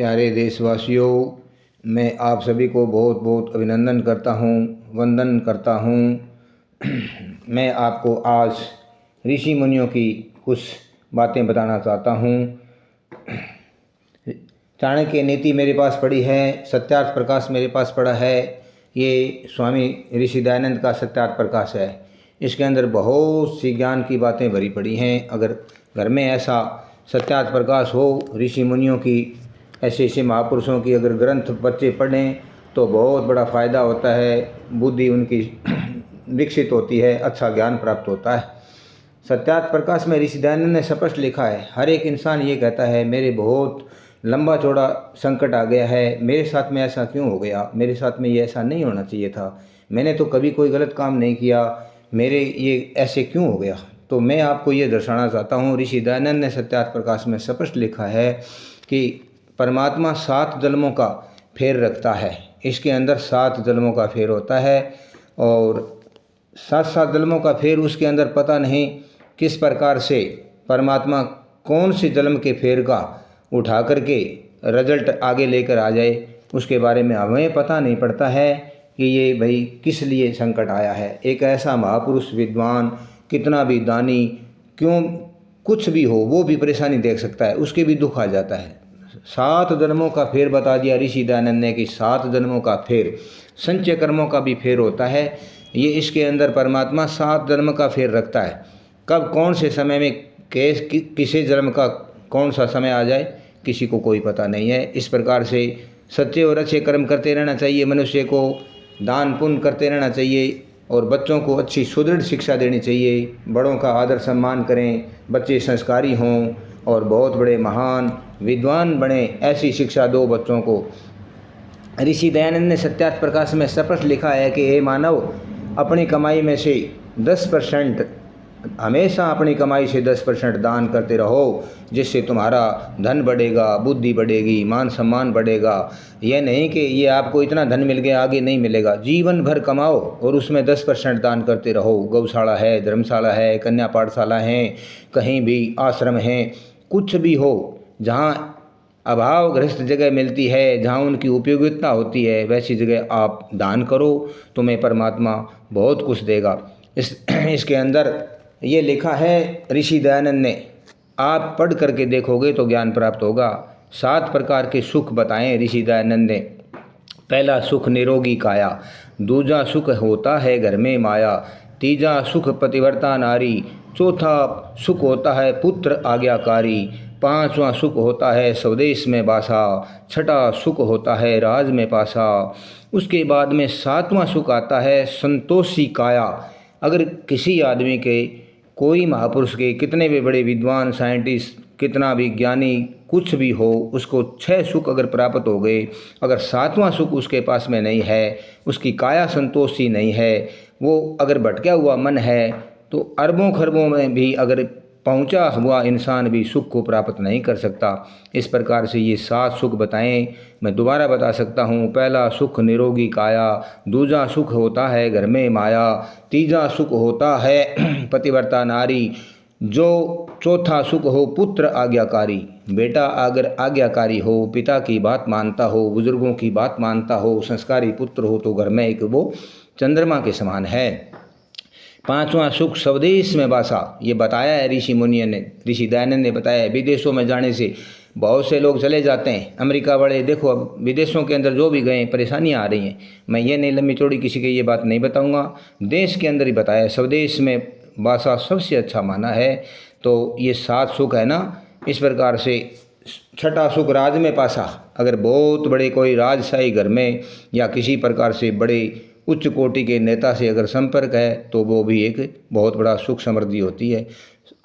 प्यारे देशवासियों, मैं आप सभी को बहुत बहुत अभिनंदन करता हूँ, वंदन करता हूँ। मैं आपको आज ऋषि मुनियों की कुछ बातें बताना चाहता हूँ। चाणक्य नीति मेरे पास पड़ी है, सत्यार्थ प्रकाश मेरे पास पड़ा है। ये स्वामी ऋषि दयानंद का सत्यार्थ प्रकाश है। इसके अंदर बहुत सी ज्ञान की बातें भरी पड़ी हैं। अगर घर में ऐसा सत्यार्थ प्रकाश हो, ऋषि मुनियों की ऐसे ऐसे महापुरुषों की अगर ग्रंथ बच्चे पढ़ें तो बहुत बड़ा फ़ायदा होता है। बुद्धि उनकी विकसित होती है, अच्छा ज्ञान प्राप्त होता है। सत्यार्थ प्रकाश में ऋषि दयानंद ने स्पष्ट लिखा है, हर एक इंसान ये कहता है मेरे बहुत लंबा चौड़ा संकट आ गया है, मेरे साथ में ऐसा क्यों हो गया, मेरे साथ में ये ऐसा नहीं होना चाहिए था, मैंने तो कभी कोई गलत काम नहीं किया, मेरे ये ऐसे क्यों हो गया। तो मैं आपको ये दर्शाना चाहता हूँ, ऋषि दयानंद ने सत्यार्थ प्रकाश में स्पष्ट लिखा है कि परमात्मा 7 जन्मों का फेर रखता है। इसके अंदर 7 जन्मों का फेर होता है और 7 जन्मों का फेर उसके अंदर पता नहीं किस प्रकार से परमात्मा कौन से जन्म के फेर का उठा करके रिजल्ट आगे लेकर आ जाए, उसके बारे में हमें पता नहीं पड़ता है कि ये भाई किस लिए संकट आया है। एक ऐसा महापुरुष विद्वान, कितना भी दानी, क्यों कुछ भी हो, वो भी परेशानी देख सकता है, उसके भी दुख आ जाता है। 7 जन्मों का फेर बता दिया ऋषि दयानंद ने कि 7 जन्मों का फेर, संचय कर्मों का भी फेर होता है। ये इसके अंदर परमात्मा 7 जन्म का फेर रखता है। कब कौन से समय में किसी जन्म का कौन सा समय आ जाए, किसी को कोई पता नहीं है। इस प्रकार से सच्चे और अच्छे कर्म करते रहना चाहिए, मनुष्य को दान पुण्य करते रहना चाहिए और बच्चों को अच्छी सुदृढ़ शिक्षा देनी चाहिए। बड़ों का आदर सम्मान करें, बच्चे संस्कारी हों और बहुत बड़े महान विद्वान बने, ऐसी शिक्षा दो बच्चों को। ऋषि दयानंद ने सत्यार्थ प्रकाश में स्पष्ट लिखा है कि हे मानव, अपनी कमाई में से 10%, हमेशा अपनी कमाई से 10% दान करते रहो, जिससे तुम्हारा धन बढ़ेगा, बुद्धि बढ़ेगी, मान सम्मान बढ़ेगा। यह नहीं कि ये आपको इतना धन मिल गया आगे नहीं मिलेगा। जीवन भर कमाओ और उसमें 10% दान करते रहो। गौशाला है, धर्मशाला है, कन्या पाठशाला है, कहीं भी आश्रम है, कुछ भी हो, जहाँ अभावग्रस्त जगह मिलती है, जहाँ उनकी उपयोगिता होती है, वैसी जगह आप दान करो, तुम्हें परमात्मा बहुत कुछ देगा। इसके अंदर ये लिखा है ऋषि दयानंद ने, आप पढ़ करके देखोगे तो ज्ञान प्राप्त होगा। 7 प्रकार के सुख बताएं ऋषि दयानंद ने। पहला सुख निरोगी काया, दूजा सुख होता है घर में माया, तीजा सुख पतिव्रता नारी, चौथा सुख होता है पुत्र आज्ञाकारी, पांचवा सुख होता है स्वदेश में बासा, छठा सुख होता है राज में पासा। उसके बाद में 7वां सुख आता है संतोषी काया। अगर किसी आदमी के, कोई महापुरुष के, कितने भी बड़े विद्वान साइंटिस्ट, कितना भी ज्ञानी कुछ भी हो, उसको 6 सुख अगर प्राप्त हो गए, अगर 7वां सुख उसके पास में नहीं है, उसकी काया संतोषी नहीं है, वो अगर भटका हुआ मन है, तो अरबों खरबों में भी अगर पहुंचा हुआ इंसान भी सुख को प्राप्त नहीं कर सकता। इस प्रकार से ये 7 सुख बताएं। मैं दोबारा बता सकता हूँ, पहला सुख निरोगी काया, दूजा सुख होता है घर में माया, तीजा सुख होता है पतिव्रता नारी, जो चौथा सुख हो पुत्र आज्ञाकारी। बेटा अगर आज्ञाकारी हो, पिता की बात मानता हो, बुजुर्गों की बात मानता हो, संस्कारी पुत्र हो, तो घर में एक वो चंद्रमा के समान है। 5वां सुख स्वदेश में बासा, ये बताया है ऋषि मुनियों ने, ऋषि दयानंद ने बताया है। विदेशों में जाने से बहुत से लोग चले जाते हैं, अमेरिका वाले देखो, अब विदेशों के अंदर जो भी गए परेशानियां आ रही हैं। मैं ये नहीं लंबी चौड़ी किसी की ये बात नहीं बताऊंगा, देश के अंदर ही बताया, स्वदेश में बासा सबसे अच्छा माना है। तो ये 7 सुख है ना। इस प्रकार से छठा सुख राज में पासा, अगर बहुत बड़े कोई राजशाही घर में या किसी प्रकार से बड़े उच्च कोटि के नेता से अगर संपर्क है तो वो भी एक बहुत बड़ा सुख समृद्धि होती है।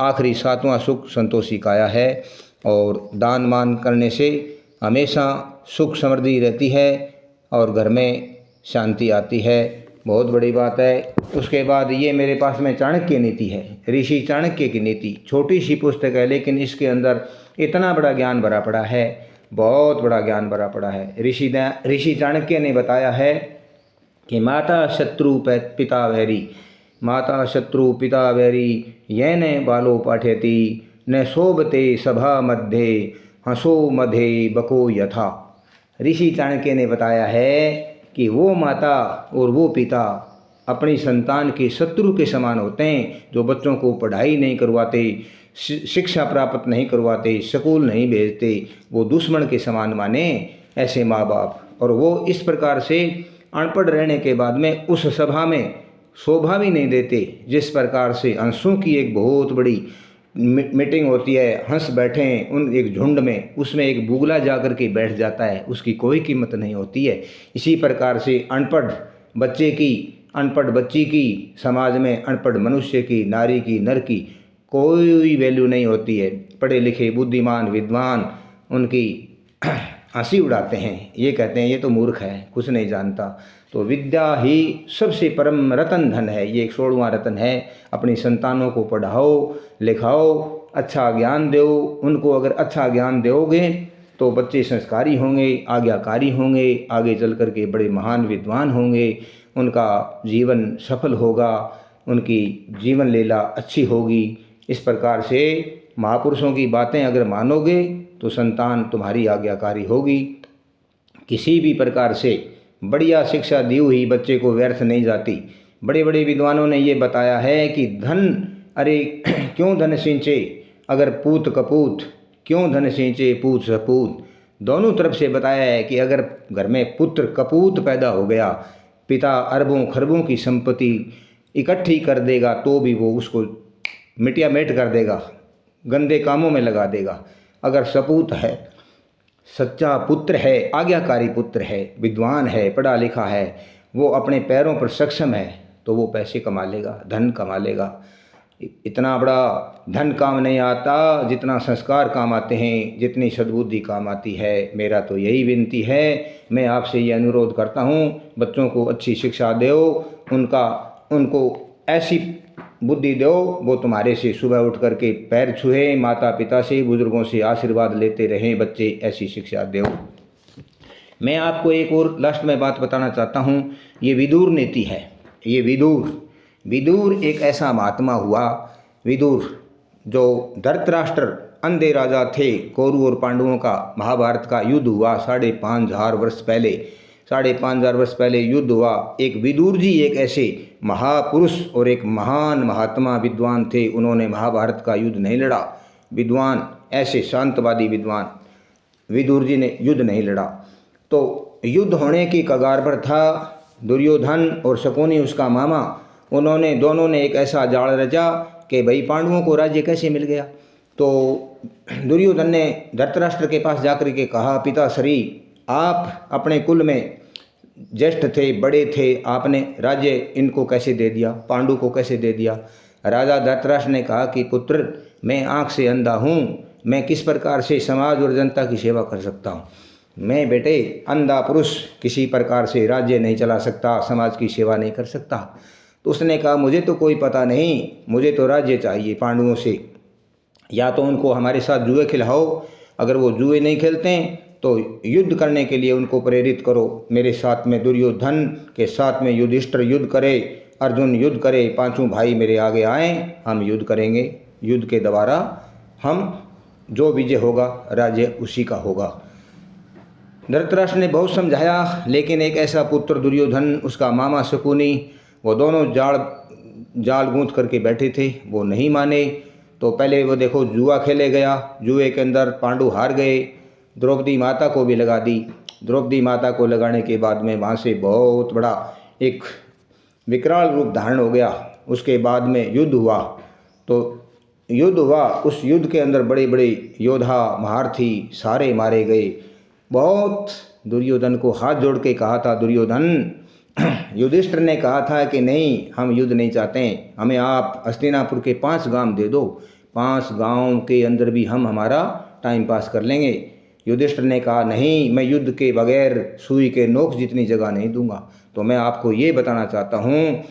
आखिरी 7वां सुख संतोषी काया है और दान मान करने से हमेशा सुख समृद्धि रहती है और घर में शांति आती है। बहुत बड़ी बात है। उसके बाद ये मेरे पास में चाणक्य नीति है, ऋषि चाणक्य की नीति। छोटी सी पुस्तक है लेकिन इसके अंदर इतना बड़ा ज्ञान भरा पड़ा है, बहुत बड़ा ज्ञान भरा पड़ा है। ऋषि चाणक्य ने बताया है कि माता शत्रु पिता वैरी, माता शत्रु पिता वैरी, येन बालो पाठयति, न शोभते सभा मध्ये, हंसो मधे बको यथा। ऋषि चाणक्य ने बताया है कि वो माता और वो पिता अपनी संतान के शत्रु के समान होते हैं, जो बच्चों को पढ़ाई नहीं करवाते, शिक्षा प्राप्त नहीं करवाते, स्कूल नहीं भेजते, वो दुश्मन के समान माने ऐसे माँ बाप। और वो इस प्रकार से अनपढ़ रहने के बाद में उस सभा में शोभा भी नहीं देते। जिस प्रकार से हंसों की एक बहुत बड़ी मीटिंग होती है, हंस बैठे हैं उन एक झुंड में, उसमें एक बुगला जा कर के बैठ जाता है, उसकी कोई कीमत नहीं होती है। इसी प्रकार से अनपढ़ बच्चे की, अनपढ़ बच्ची की, समाज में अनपढ़ मनुष्य की, नारी की, नर की कोई वैल्यू नहीं होती है। पढ़े लिखे बुद्धिमान विद्वान उनकी हंसी उड़ाते हैं, ये कहते हैं ये तो मूर्ख है, कुछ नहीं जानता। तो विद्या ही सबसे परम रतन धन है, ये एक 16वां रतन है। अपनी संतानों को पढ़ाओ लिखाओ, अच्छा ज्ञान दो उनको। अगर अच्छा ज्ञान दोगे तो बच्चे संस्कारी होंगे, आज्ञाकारी होंगे, आगे चल कर के बड़े महान विद्वान होंगे, उनका जीवन सफल होगा, उनकी जीवन लीला अच्छी होगी। इस प्रकार से महापुरुषों की बातें अगर मानोगे तो संतान तुम्हारी आज्ञाकारी होगी। किसी भी प्रकार से बढ़िया शिक्षा दी हुई बच्चे को व्यर्थ नहीं जाती। बड़े बड़े विद्वानों ने ये बताया है कि धन, अरे क्यों धन सिंचे अगर पूत कपूत, क्यों धन सिंचे पूत सपूत। दोनों तरफ से बताया है कि अगर घर में पुत्र कपूत पैदा हो गया, पिता अरबों खरबों की संपत्ति इकट्ठी कर देगा तो भी वो उसको मिटिया मेट कर देगा, गंदे कामों में लगा देगा। अगर सपूत है, सच्चा पुत्र है, आज्ञाकारी पुत्र है, विद्वान है, पढ़ा लिखा है, वो अपने पैरों पर सक्षम है, तो वो पैसे कमा लेगा, धन कमा लेगा। इतना बड़ा धन काम नहीं आता जितना संस्कार काम आते हैं, जितनी सद्बुद्धि काम आती है। मेरा तो यही विनती है, मैं आपसे ये अनुरोध करता हूँ, बच्चों को अच्छी शिक्षा दो, उनको ऐसी बुद्धि दो वो तुम्हारे से सुबह उठ करके पैर छुए, माता पिता से बुजुर्गों से आशीर्वाद लेते रहें, बच्चे ऐसी शिक्षा दो। मैं आपको एक और लास्ट में बात बताना चाहता हूँ, ये विदुर नीति है। ये विदुर एक ऐसा महात्मा हुआ, विदुर जो धृतराष्ट्र अंधे राजा थे, कौरव और पांडवों का महाभारत का युद्ध हुआ 5,500 वर्ष पहले, 5,500 वर्ष पहले युद्ध हुआ। एक विदुर जी एक ऐसे महापुरुष और एक महान महात्मा विद्वान थे, उन्होंने महाभारत का युद्ध नहीं लड़ा। विद्वान ऐसे शांतवादी विद्वान विदुर जी ने युद्ध नहीं लड़ा। तो युद्ध होने की कगार पर था, दुर्योधन और शकुनी उसका मामा, दोनों ने एक ऐसा जाल रचा कि भाई पांडवों को राज्य कैसे मिल गया। तो दुर्योधन ने धृतराष्ट्र के पास जाकर के कहा, पिताश्री आप अपने कुल में ज्येष्ठ थे, बड़े थे, आपने राज्य इनको कैसे दे दिया, पांडु को कैसे दे दिया। राजा धृतराष्ट्र ने कहा कि पुत्र मैं आँख से अंधा हूँ, मैं किस प्रकार से समाज और जनता की सेवा कर सकता हूँ। मैं बेटे अंधा पुरुष किसी प्रकार से राज्य नहीं चला सकता, समाज की सेवा नहीं कर सकता। तो उसने कहा मुझे तो कोई पता नहीं, मुझे तो राज्य चाहिए पांडवों से, या तो उनको हमारे साथ जुए खिलाओ, अगर वो जुए नहीं खेलते हैं तो युद्ध करने के लिए उनको प्रेरित करो। मेरे साथ में दुर्योधन के साथ में युधिष्ठिर युद्ध करे, अर्जुन युद्ध करे, पांचों भाई मेरे आगे आए, हम युद्ध करेंगे। युद्ध के द्वारा हम जो विजय होगा राज्य उसी का होगा। धृतराष्ट्र ने बहुत समझाया, लेकिन एक ऐसा पुत्र दुर्योधन, उसका मामा शकुनी, वो दोनों जाल गूंथ करके बैठे थे, वो नहीं माने। तो पहले वो देखो जुआ खेले गया, जुए के अंदर पांडु हार गए, द्रौपदी माता को भी लगा दी। द्रौपदी माता को लगाने के बाद में वहाँ से बहुत बड़ा एक विकराल रूप धारण हो गया। उसके बाद में युद्ध हुआ, तो युद्ध हुआ, उस युद्ध के अंदर बड़े बड़े योद्धा महारथी सारे मारे गए। बहुत दुर्योधन को हाथ जोड़ के कहा था, दुर्योधन युधिष्ठिर ने कहा था कि नहीं हम युद्ध नहीं चाहते, हमें आप हस्तिनापुर के 5 गांव दे दो, 5 गांव के अंदर भी हम हमारा टाइम पास कर लेंगे। युधिष्ठिर ने कहा नहीं, मैं युद्ध के बगैर सुई के नोक जितनी जगह नहीं दूंगा। तो मैं आपको ये बताना चाहता हूँ,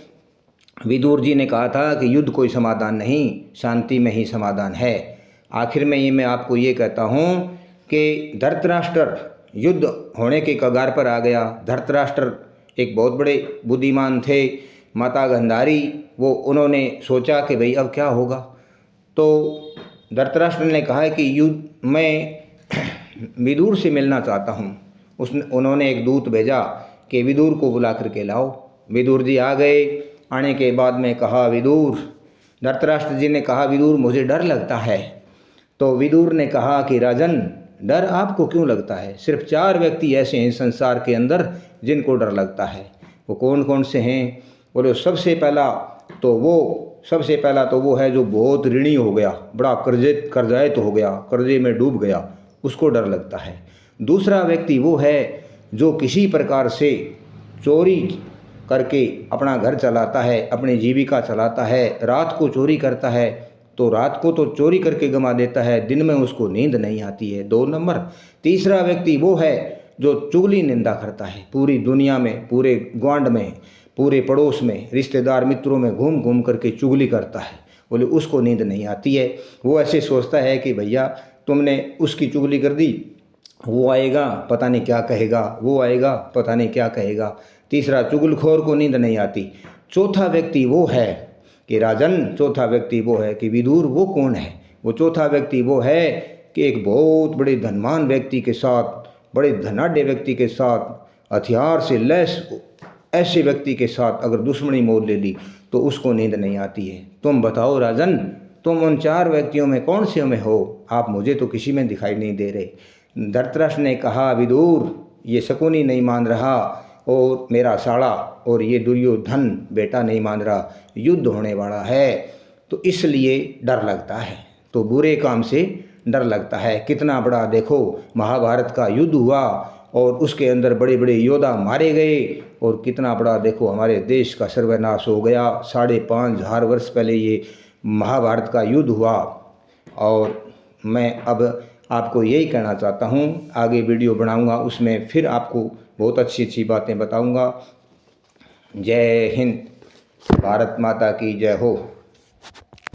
विदुर जी ने कहा था कि युद्ध कोई समाधान नहीं, शांति में ही समाधान है। आखिर में ये मैं आपको ये कहता हूँ कि धृतराष्ट्र युद्ध होने के कगार पर आ गया। धृतराष्ट्र एक बहुत बड़े बुद्धिमान थे, माता गांधारी, वो उन्होंने सोचा कि भाई अब क्या होगा। तो धृतराष्ट्र ने कहा कि युद्ध मैं विदुर से मिलना चाहता हूँ। उन्होंने एक दूत भेजा कि विदुर को बुला करके लाओ। विदुर जी आ गए। आने के बाद में कहा विदुर, धृतराष्ट्र जी ने कहा विदुर मुझे डर लगता है। तो विदुर ने कहा कि राजन, डर आपको क्यों लगता है? सिर्फ 4 व्यक्ति ऐसे हैं संसार के अंदर जिनको डर लगता है। वो कौन कौन से हैं? बोले सबसे पहला तो वो है जो बहुत ऋणी हो गया, बड़ा कर्जायत हो गया, कर्जे में डूब गया, उसको डर लगता है। दूसरा व्यक्ति वो है जो किसी प्रकार से चोरी करके अपना घर चलाता है, अपनी जीविका चलाता है, रात को चोरी करता है तो रात को तो चोरी करके गंवा देता है, दिन में उसको नींद नहीं आती है, 2 नंबर। तीसरा व्यक्ति वो है जो चुगली निंदा करता है, पूरी दुनिया में, पूरे ग्वांड में, पूरे पड़ोस में, रिश्तेदार मित्रों में घूम घूम करके चुगली करता है। बोले उसको नींद नहीं आती है। वो ऐसे सोचता है कि भैया तुमने उसकी चुगली कर दी, वो आएगा पता नहीं क्या कहेगा, वो आएगा पता नहीं क्या कहेगा। तीसरा चुगलखोर को नींद नहीं आती। चौथा व्यक्ति वो है कि राजन, चौथा व्यक्ति वो है कि विदुर वो कौन है? वो चौथा व्यक्ति वो है कि एक बहुत बड़े धनवान व्यक्ति के साथ, बड़े धनाढ़ व्यक्ति के साथ, हथियार से लैस ऐसे व्यक्ति के साथ अगर दुश्मनी मोल ले ली तो उसको नींद नहीं आती है। तुम बताओ राजन, तुम उन 4 व्यक्तियों में कौन से में हो? आप मुझे तो किसी में दिखाई नहीं दे रहे। धृतराष्ट्र ने कहा विदुर, ये शकुनी नहीं मान रहा और मेरा साला और ये दुर्योधन बेटा नहीं मान रहा, युद्ध होने वाला है तो इसलिए डर लगता है। तो बुरे काम से डर लगता है। कितना बड़ा देखो महाभारत का युद्ध हुआ और उसके अंदर बड़े बड़े योद्धा मारे गए और कितना बड़ा देखो हमारे देश का सर्वनाश हो गया। 5,500 वर्ष पहले ये महाभारत का युद्ध हुआ। और मैं अब आपको यही कहना चाहता हूँ, आगे वीडियो बनाऊँगा उसमें फिर आपको बहुत अच्छी अच्छी बातें बताऊँगा। जय हिंद, भारत माता की जय हो।